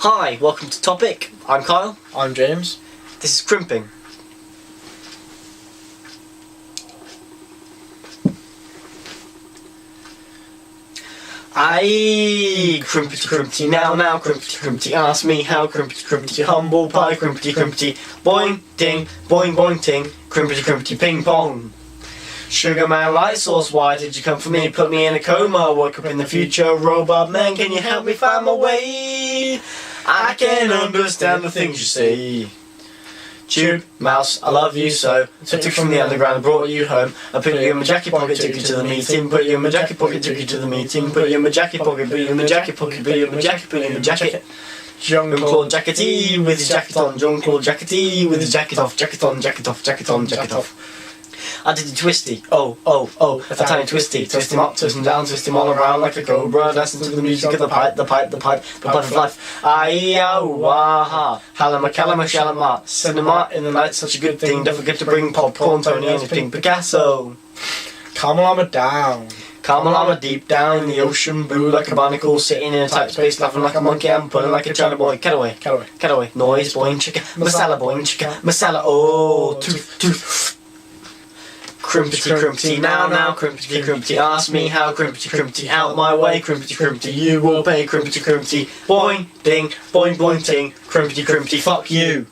Hi, welcome to Topic. I'm Kyle. I'm James. This is Crimping. Aye, crimpity crimpity now, crimpity crimpity, ask me how, crimpity crimpity, humble pie, crimpity crimpity, boing ding, boing ting, crimpity crimpity ping pong. Sugar man, light sauce, why did you come for me? Put me in a coma, woke up in the future, robot man, can you help me find my way? I can understand the things you say. Tube, mouse, I love you so. So I took you from the underground and brought you home. I put you in my jacket pocket, took you to the meeting. Put you in my jacket pocket, took you to the meeting. Put you in my jacket pocket, put you in my jacket pocket, put you in my jacket, put you in my jacket. Jean-Claude Jackety with his jacket on, Jean-Claude Jackety with his jacket off, jacket on, jacket off, jacket on, jacket off. I did the twisty, oh, a tiny twisty. Twist him up, twist him down, twist him all around like a cobra. Dancing to the music of the pipe of life. Aye-ow-wah-ha, halama, calama, shalama. Cinema in the night, such a good thing. Don't forget to bring popcorn, Tony and his pink Picasso. Kamalama down. Kamalama deep down in the ocean, blue like a barnacle, sitting in a tight space, laughing like a monkey, I'm pulling like a China boy. Cut away, cut away, cut away. Noise, boing, chicka, masala, boing, chicka, masala, oh, tooth. Crimpity crimpity now, crimpity crimpity, ask me how, crimpity crimpity, out my way, crimpity crimpity, you will pay, crimpity crimpity, boing ding, boing ting, crimpity crimpity, fuck you.